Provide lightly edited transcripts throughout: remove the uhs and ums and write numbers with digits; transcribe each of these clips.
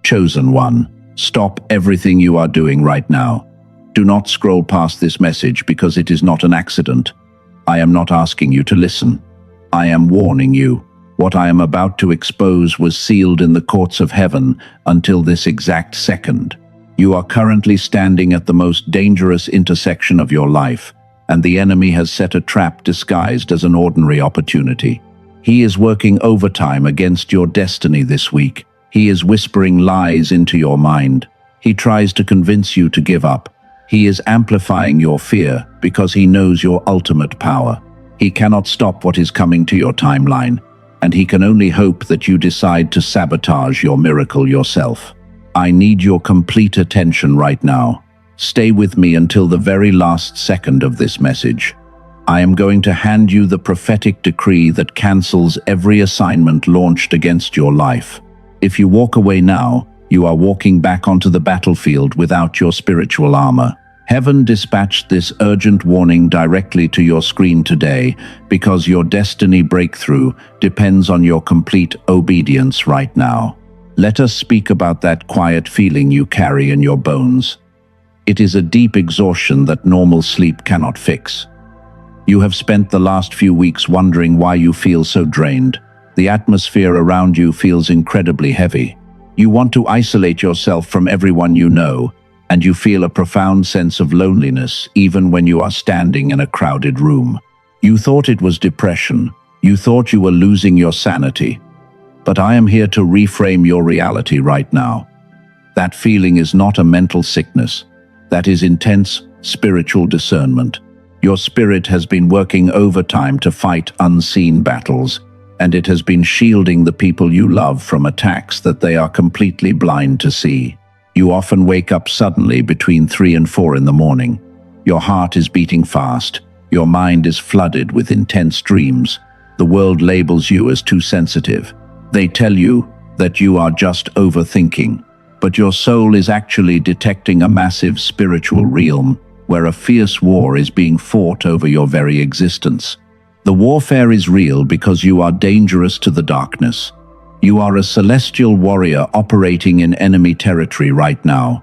Chosen one, stop everything you are doing right now. Do not scroll past this message because it is not an accident. I am not asking you to listen. I am warning you. What I am about to expose was sealed in the courts of heaven until this exact second. You are currently standing at the most dangerous intersection of your life, and the enemy has set a trap disguised as an ordinary opportunity. He is working overtime against your destiny this week. He is whispering lies into your mind. He tries to convince you to give up. He is amplifying your fear because he knows your ultimate power. He cannot stop what is coming to your timeline, and he can only hope that you decide to sabotage your miracle yourself. I need your complete attention right now. Stay with me until the very last second of this message. I am going to hand you the prophetic decree that cancels every assignment launched against your life. If you walk away now, you are walking back onto the battlefield without your spiritual armor. Heaven dispatched this urgent warning directly to your screen today because your destiny breakthrough depends on your complete obedience right now. Let us speak about that quiet feeling you carry in your bones. It is a deep exhaustion that normal sleep cannot fix. You have spent the last few weeks wondering why you feel so drained. The atmosphere around you feels incredibly heavy. You want to isolate yourself from everyone you know, and you feel a profound sense of loneliness even when you are standing in a crowded room. You thought it was depression. You thought you were losing your sanity. But I am here to reframe your reality right now. That feeling is not a mental sickness. That is intense spiritual discernment. Your spirit has been working overtime to fight unseen battles, and it has been shielding the people you love from attacks that they are completely blind to see. You often wake up suddenly between 3 and 4 in the morning. Your heart is beating fast. Your mind is flooded with intense dreams. The world labels you as too sensitive. They tell you that you are just overthinking, but your soul is actually detecting a massive spiritual realm where a fierce war is being fought over your very existence. The warfare is real because you are dangerous to the darkness. You are a celestial warrior operating in enemy territory right now.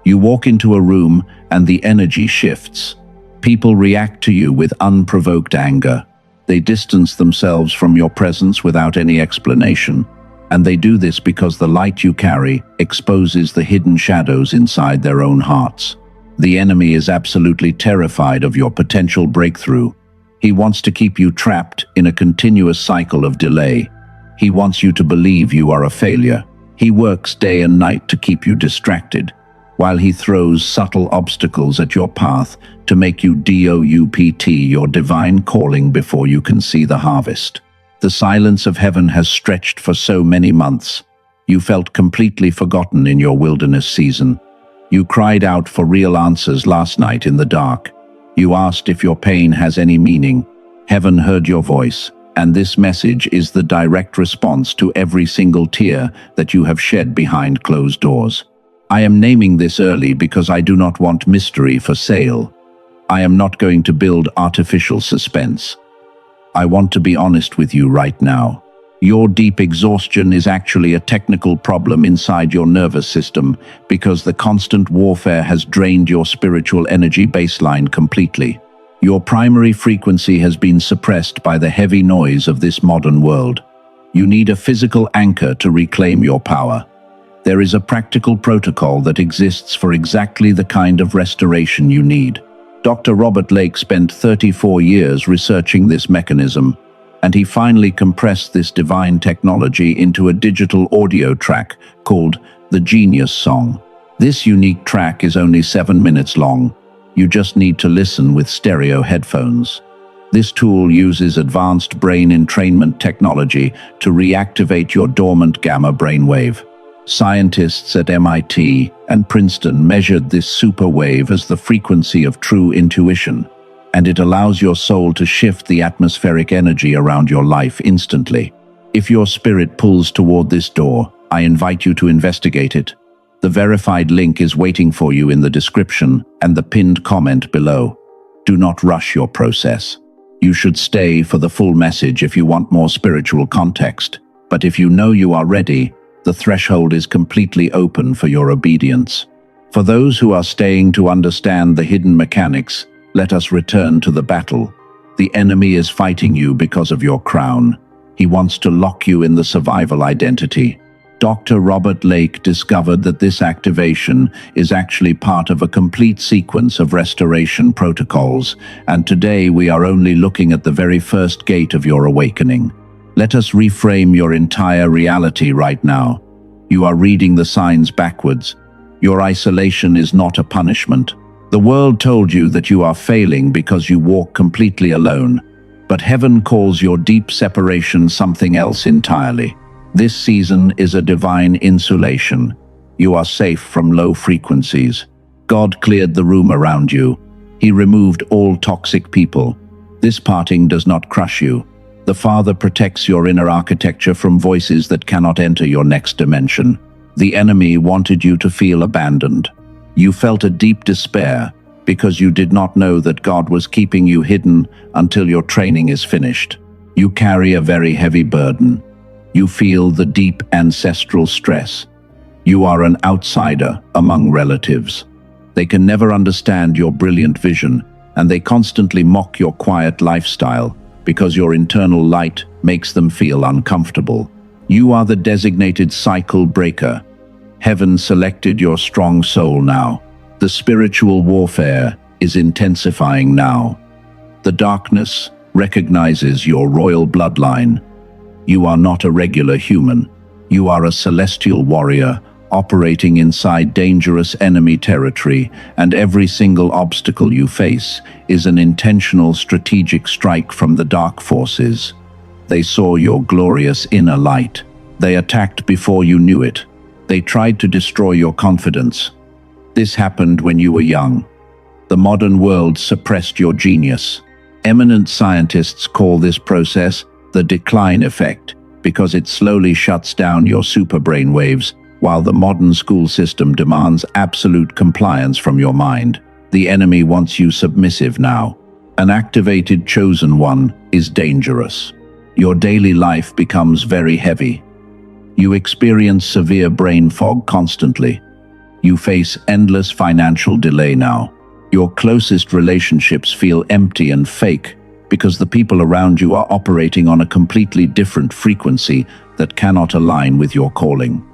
You walk into a room and the energy shifts. People react to you with unprovoked anger. They distance themselves from your presence without any explanation, and they do this because the light you carry exposes the hidden shadows inside their own hearts. The enemy is absolutely terrified of your potential breakthrough. He wants to keep you trapped in a continuous cycle of delay. He wants you to believe you are a failure. He works day and night to keep you distracted, while he throws subtle obstacles at your path to make you doubt your divine calling before you can see the harvest. The silence of heaven has stretched for so many months. You felt completely forgotten in your wilderness season. You cried out for real answers last night in the dark. You asked if your pain has any meaning. Heaven heard your voice, and this message is the direct response to every single tear that you have shed behind closed doors. I am naming this early because I do not want mystery for sale. I am not going to build artificial suspense. I want to be honest with you right now. Your deep exhaustion is actually a technical problem inside your nervous system because the constant warfare has drained your spiritual energy baseline completely. Your primary frequency has been suppressed by the heavy noise of this modern world. You need a physical anchor to reclaim your power. There is a practical protocol that exists for exactly the kind of restoration you need. Dr. Robert Lake spent 34 years researching this mechanism, and he finally compressed this divine technology into a digital audio track called the Genius Song. This unique track is only 7 minutes long. You just need to listen with stereo headphones. This tool uses advanced brain entrainment technology to reactivate your dormant gamma brainwave. Scientists at MIT and Princeton measured this super wave as the frequency of true intuition, and it allows your soul to shift the atmospheric energy around your life instantly. If your spirit pulls toward this door, I invite you to investigate it. The verified link is waiting for you in the description and the pinned comment below. Do not rush your process. You should stay for the full message if you want more spiritual context, but if you know you are ready, The threshold is completely open for your obedience. For those who are staying to understand the hidden mechanics, let us return to the battle. The enemy is fighting you because of your crown. He wants to lock you in the survival identity. Dr. Robert Lake discovered that this activation is actually part of a complete sequence of restoration protocols, and today we are only looking at the very first gate of your awakening. Let us reframe your entire reality right now. You are reading the signs backwards. Your isolation is not a punishment. The world told you that you are failing because you walk completely alone, but heaven calls your deep separation something else entirely. This season is a divine insulation. You are safe from low frequencies. God cleared the room around you. He removed all toxic people. This parting does not crush you. The Father protects your inner architecture from voices that cannot enter your next dimension. The enemy wanted you to feel abandoned. You felt a deep despair because you did not know that God was keeping you hidden until your training is finished. You carry a very heavy burden. You feel the deep ancestral stress. You are an outsider among relatives. They can never understand your brilliant vision, and they constantly mock your quiet lifestyle because your internal light makes them feel uncomfortable. You are the designated cycle breaker. Heaven selected your strong soul now. The spiritual warfare is intensifying now. The darkness recognizes your royal bloodline. You are not a regular human. You are a celestial warrior operating inside dangerous enemy territory, and every single obstacle you face is an intentional strategic strike from the dark forces. They saw your glorious inner light. They attacked before you knew it. They tried to destroy your confidence. This happened when you were young. The modern world suppressed your genius. Eminent scientists call this process the decline effect because it slowly shuts down your super brainwaves, while the modern school system demands absolute compliance from your mind. The enemy wants you submissive now. An activated chosen one is dangerous. Your daily life becomes very heavy. You experience severe brain fog constantly. You face endless financial delay now. Your closest relationships feel empty and fake because the people around you are operating on a completely different frequency that cannot align with your calling.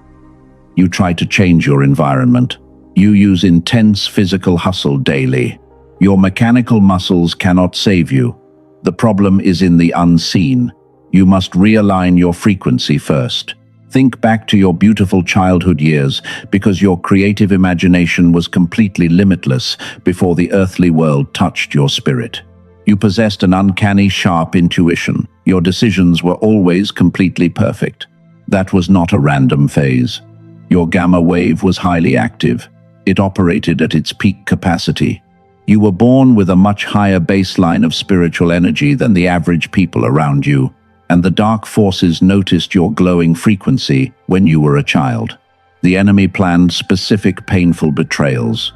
You try to change your environment. You use intense physical hustle daily. Your mechanical muscles cannot save you. The problem is in the unseen. You must realign your frequency first. Think back to your beautiful childhood years because your creative imagination was completely limitless before the earthly world touched your spirit. You possessed an uncanny, sharp intuition. Your decisions were always completely perfect. That was not a random phase. Your gamma wave was highly active. It operated at its peak capacity. You were born with a much higher baseline of spiritual energy than the average people around you, and the dark forces noticed your glowing frequency when you were a child. The enemy planned specific painful betrayals.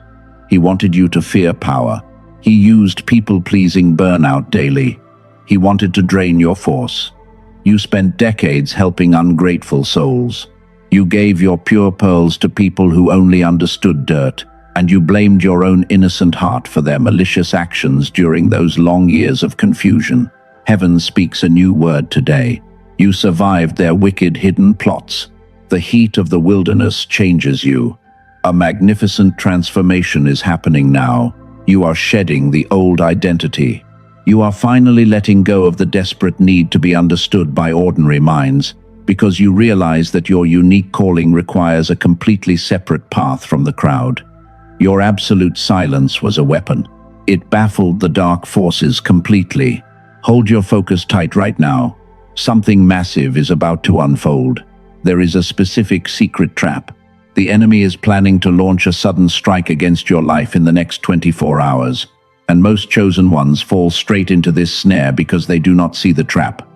He wanted you to fear power. He used people-pleasing burnout daily. He wanted to drain your force. You spent decades helping ungrateful souls. You gave your pure pearls to people who only understood dirt, and you blamed your own innocent heart for their malicious actions during those long years of confusion. Heaven speaks a new word today. You survived their wicked hidden plots. The heat of the wilderness changes you. A magnificent transformation is happening now. You are shedding the old identity. You are finally letting go of the desperate need to be understood by ordinary minds, because you realize that your unique calling requires a completely separate path from the crowd. Your absolute silence was a weapon. It baffled the dark forces completely. Hold your focus tight right now. Something massive is about to unfold. There is a specific secret trap. The enemy is planning to launch a sudden strike against your life in the next 24 hours, and most chosen ones fall straight into this snare because they do not see the trap.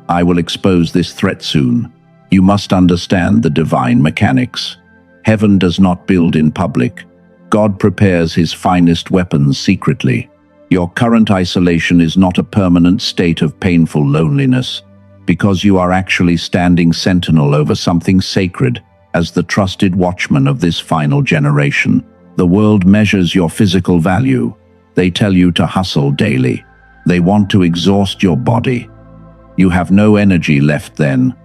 I will expose this threat soon. You must understand the divine mechanics. Heaven does not build in public. God prepares his finest weapons secretly. Your current isolation is not a permanent state of painful loneliness. because you are actually standing sentinel over something sacred as the trusted watchman of this final generation. The world measures your physical value. They tell you to hustle daily. They want to exhaust your body. You have no energy left then.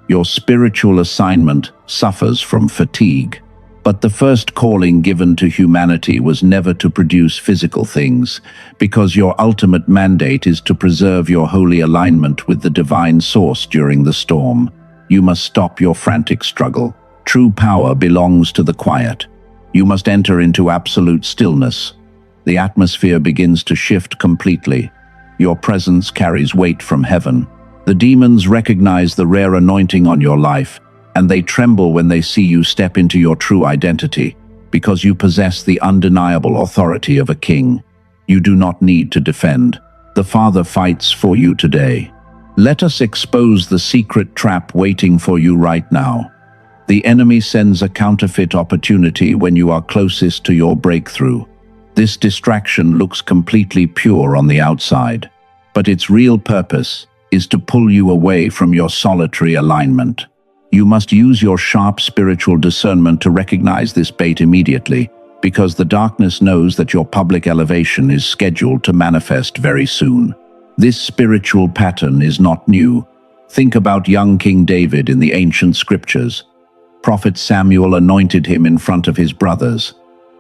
Your spiritual assignment suffers from fatigue. But the first calling given to humanity was never to produce physical things, because your ultimate mandate is to preserve your holy alignment with the divine source during the storm. You must stop your frantic struggle. True power belongs to the quiet. You must enter into absolute stillness. The atmosphere begins to shift completely. Your presence carries weight from heaven. The demons recognize the rare anointing on your life, and they tremble when they see you step into your true identity, because you possess the undeniable authority of a king. You do not need to defend. The Father fights for you today. Let us expose the secret trap waiting for you right now. The enemy sends a counterfeit opportunity when you are closest to your breakthrough. This distraction looks completely pure on the outside, but its real purpose is to pull you away from your solitary alignment. You must use your sharp spiritual discernment to recognize this bait immediately, because the darkness knows that your public elevation is scheduled to manifest very soon. This spiritual pattern is not new. Think about young King David in the ancient scriptures. Prophet Samuel anointed him in front of his brothers,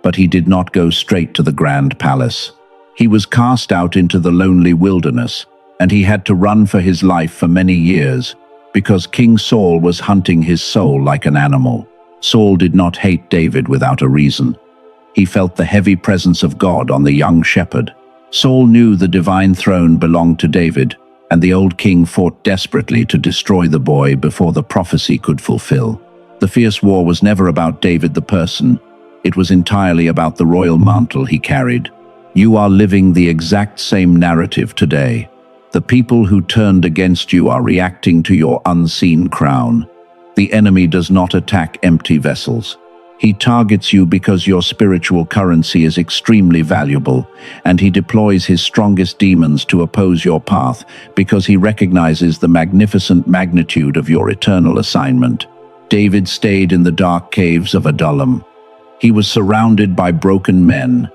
but he did not go straight to the grand palace. He was cast out into the lonely wilderness, and he had to run for his life for many years, because King Saul was hunting his soul like an animal. Saul did not hate David without a reason. He felt the heavy presence of God on the young shepherd. Saul knew the divine throne belonged to David, and the old king fought desperately to destroy the boy before the prophecy could fulfill. The fierce war was never about David the person. It was entirely about the royal mantle he carried. You are living the exact same narrative today. The people who turned against you are reacting to your unseen crown. The enemy does not attack empty vessels. He targets you because your spiritual currency is extremely valuable, and he deploys his strongest demons to oppose your path because he recognizes the magnificent magnitude of your eternal assignment. David stayed in the dark caves of Adullam. He was surrounded by broken men.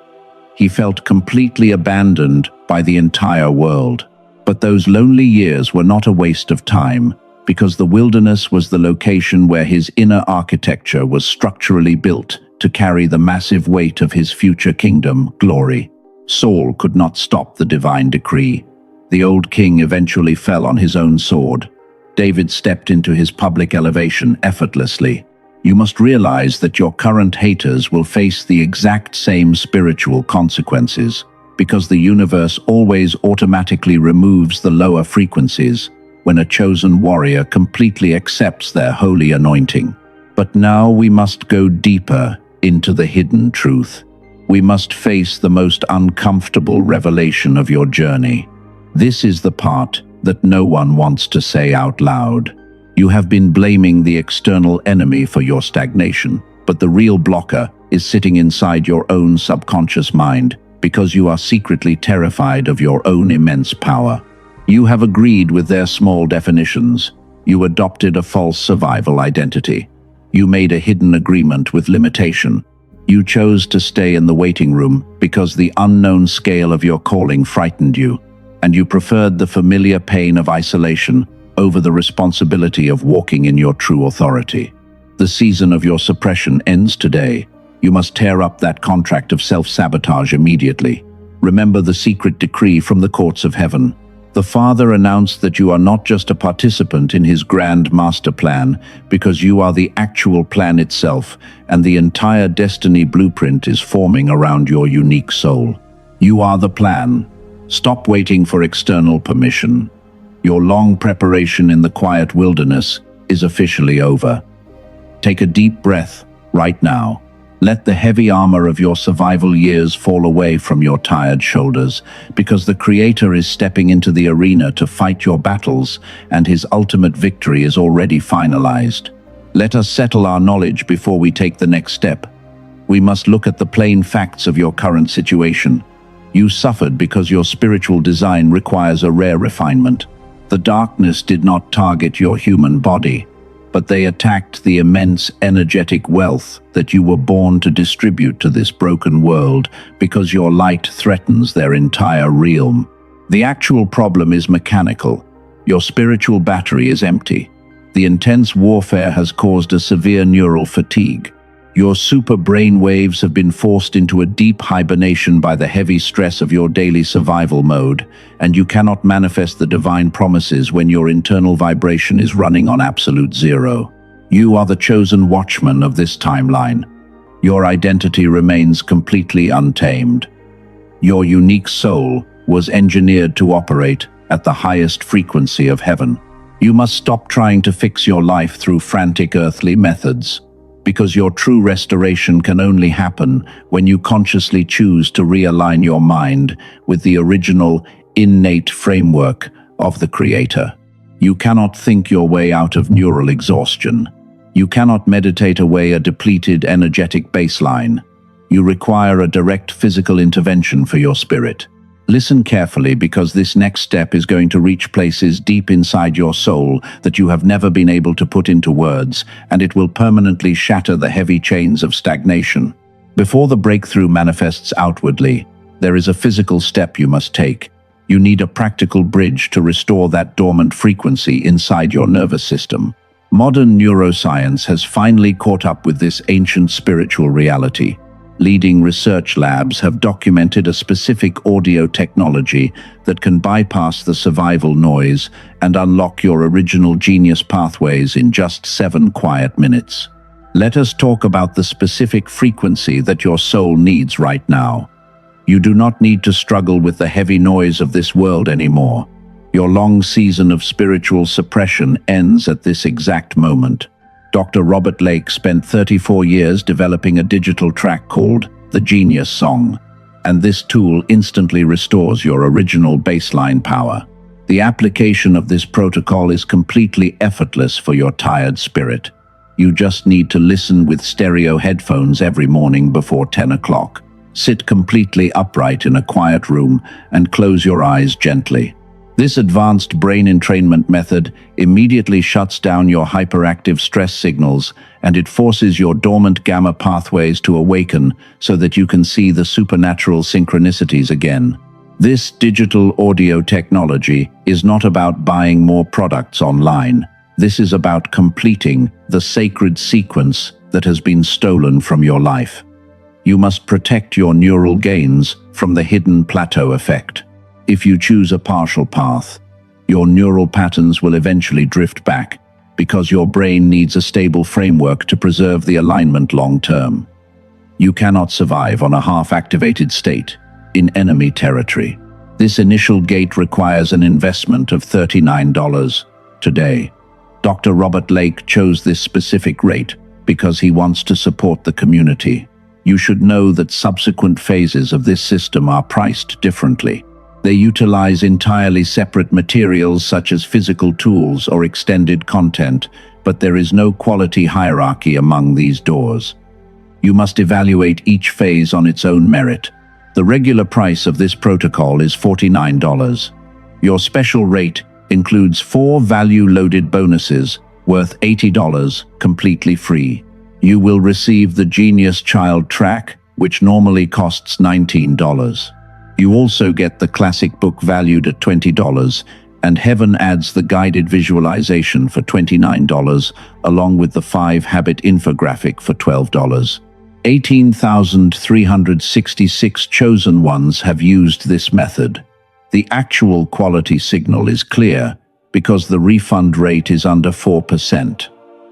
He felt completely abandoned by the entire world. But those lonely years were not a waste of time, because the wilderness was the location where his inner architecture was structurally built to carry the massive weight of his future kingdom, glory. Saul could not stop the divine decree. The old king eventually fell on his own sword. David stepped into his public elevation effortlessly. You must realize that your current haters will face the exact same spiritual consequences, because the universe always automatically removes the lower frequencies when a chosen warrior completely accepts their holy anointing. But now we must go deeper into the hidden truth. We must face the most uncomfortable revelation of your journey. This is the part that no one wants to say out loud. You have been blaming the external enemy for your stagnation, but the real blocker is sitting inside your own subconscious mind, because you are secretly terrified of your own immense power. You have agreed with their small definitions. You adopted a false survival identity. You made a hidden agreement with limitation. You chose to stay in the waiting room because the unknown scale of your calling frightened you, and you preferred the familiar pain of isolation over the responsibility of walking in your true authority. The season of your suppression ends today. You must tear up that contract of self-sabotage immediately. Remember the secret decree from the courts of heaven. The Father announced that you are not just a participant in his grand master plan, because you are the actual plan itself, and the entire destiny blueprint is forming around your unique soul. You are the plan. Stop waiting for external permission. Your long preparation in the quiet wilderness is officially over. Take a deep breath right now. Let the heavy armor of your survival years fall away from your tired shoulders, because the Creator is stepping into the arena to fight your battles, and his ultimate victory is already finalized. Let us settle our knowledge before we take the next step. We must look at the plain facts of your current situation. You suffered because your spiritual design requires a rare refinement. The darkness did not target your human body, but they attacked the immense energetic wealth that you were born to distribute to this broken world because your light threatens their entire realm. The actual problem is mechanical. Your spiritual battery is empty. The intense warfare has caused a severe neural fatigue. Your super brain waves have been forced into a deep hibernation by the heavy stress of your daily survival mode, and you cannot manifest the divine promises when your internal vibration is running on absolute zero. You are the chosen watchman of this timeline. Your identity remains completely untamed. Your unique soul was engineered to operate at the highest frequency of heaven. You must stop trying to fix your life through frantic earthly methods, because your true restoration can only happen when you consciously choose to realign your mind with the original, innate framework of the Creator. You cannot think your way out of neural exhaustion. You cannot meditate away a depleted energetic baseline. You require a direct physical intervention for your spirit. Listen carefully, because this next step is going to reach places deep inside your soul that you have never been able to put into words, and it will permanently shatter the heavy chains of stagnation. Before the breakthrough manifests outwardly, there is a physical step you must take. You need a practical bridge to restore that dormant frequency inside your nervous system. Modern neuroscience has finally caught up with this ancient spiritual reality. Leading research labs have documented a specific audio technology that can bypass the survival noise and unlock your original genius pathways in just 7 quiet minutes. Let us talk about the specific frequency that your soul needs right now. You do not need to struggle with the heavy noise of this world anymore. Your long season of spiritual suppression ends at this exact moment. Dr. Robert Lake spent 34 years developing a digital track called the Genius Song, and this tool instantly restores your original baseline power. The application of this protocol is completely effortless for your tired spirit. You just need to listen with stereo headphones every morning before 10 o'clock. Sit completely upright in a quiet room and close your eyes gently. This advanced brain entrainment method immediately shuts down your hyperactive stress signals, and it forces your dormant gamma pathways to awaken so that you can see the supernatural synchronicities again. This digital audio technology is not about buying more products online. This is about completing the sacred sequence that has been stolen from your life. You must protect your neural gains from the hidden plateau effect. If you choose a partial path, your neural patterns will eventually drift back, because your brain needs a stable framework to preserve the alignment long term. You cannot survive on a half-activated state in enemy territory. This initial gate requires an investment of $39 today. Dr. Robert Lake chose this specific rate because he wants to support the community. You should know that subsequent phases of this system are priced differently. They utilize entirely separate materials such as physical tools or extended content, but there is no quality hierarchy among these doors. You must evaluate each phase on its own merit. The regular price of this protocol is $49. Your special rate includes 4 value-loaded bonuses worth $80 completely free. You will receive the Genius Child Track, which normally costs $19. You also get the classic book valued at $20, and Heaven adds the guided visualization for $29, along with the 5-habit infographic for $12. 18,366 chosen ones have used this method. The actual quality signal is clear, because the refund rate is under 4%.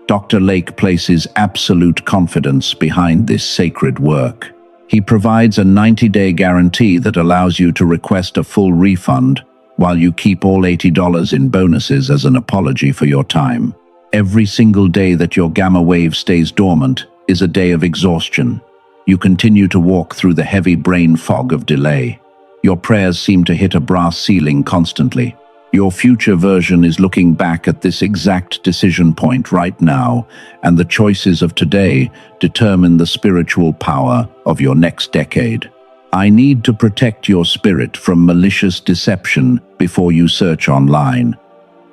Dr. Lake places absolute confidence behind this sacred work. He provides a 90-day guarantee that allows you to request a full refund, while you keep all $80 in bonuses as an apology for your time. Every single day that your gamma wave stays dormant is a day of exhaustion. You continue to walk through the heavy brain fog of delay. Your prayers seem to hit a brass ceiling constantly. Your future version is looking back at this exact decision point right now, and the choices of today determine the spiritual power of your next decade. I need to protect your spirit from malicious deception before you search online.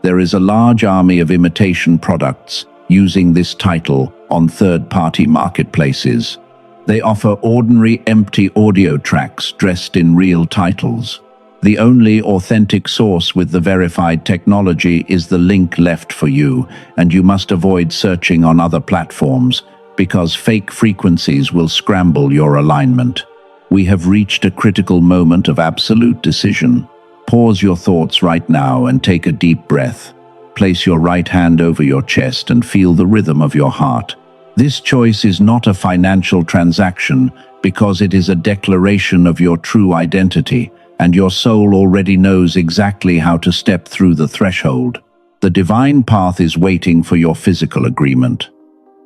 There is a large army of imitation products using this title on third-party marketplaces. They offer ordinary empty audio tracks dressed in real titles. The only authentic source with the verified technology is the link left for you, and you must avoid searching on other platforms because fake frequencies will scramble your alignment. We have reached a critical moment of absolute decision. Pause your thoughts right now and take a deep breath. Place your right hand over your chest and feel the rhythm of your heart. This choice is not a financial transaction because it is a declaration of your true identity, and your soul already knows exactly how to step through the threshold. The divine path is waiting for your physical agreement.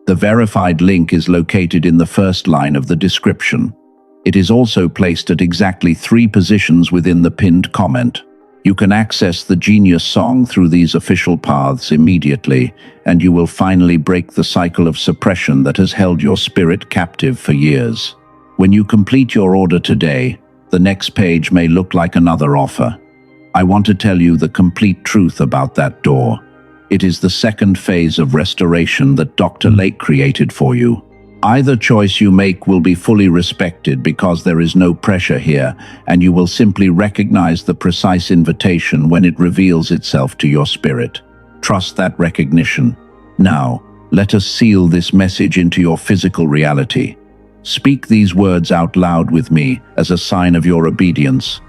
The verified link is located in the first line of the description. It is also placed at exactly 3 positions within the pinned comment. You can access the Genius song through these official paths immediately, and you will finally break the cycle of suppression that has held your spirit captive for years. When you complete your order today, the next page may look like another offer. I want to tell you the complete truth about that door. It is the second phase of restoration that Dr. Lake created for you. Either choice you make will be fully respected because there is no pressure here, and you will simply recognize the precise invitation when it reveals itself to your spirit. Trust that recognition. Now, let us seal this message into your physical reality. Speak these words out loud with me as a sign of your obedience.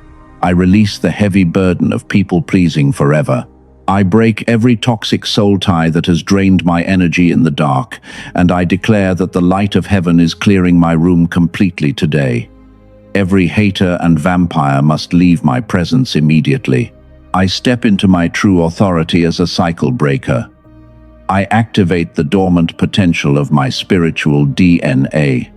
I release the heavy burden of people-pleasing forever. I break every toxic soul tie that has drained my energy in the dark, and I declare that the light of heaven is clearing my room completely today. Every hater and vampire must leave my presence immediately. I step into my true authority as a cycle breaker. I activate the dormant potential of my spiritual DNA.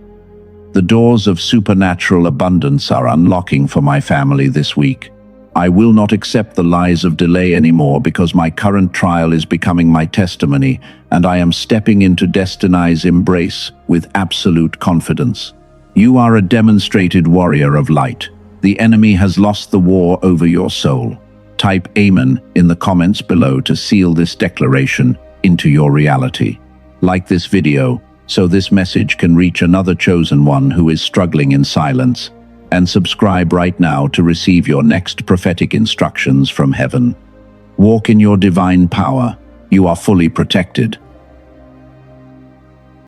The doors of supernatural abundance are unlocking for my family this week. I will not accept the lies of delay anymore because my current trial is becoming my testimony, and I am stepping into destiny's embrace with absolute confidence. You are a demonstrated warrior of light. The enemy has lost the war over your soul. Type Amen in the comments below to seal this declaration into your reality. Like this video so this message can reach another chosen one who is struggling in silence. And subscribe right now to receive your next prophetic instructions from heaven. Walk in your divine power. You are fully protected.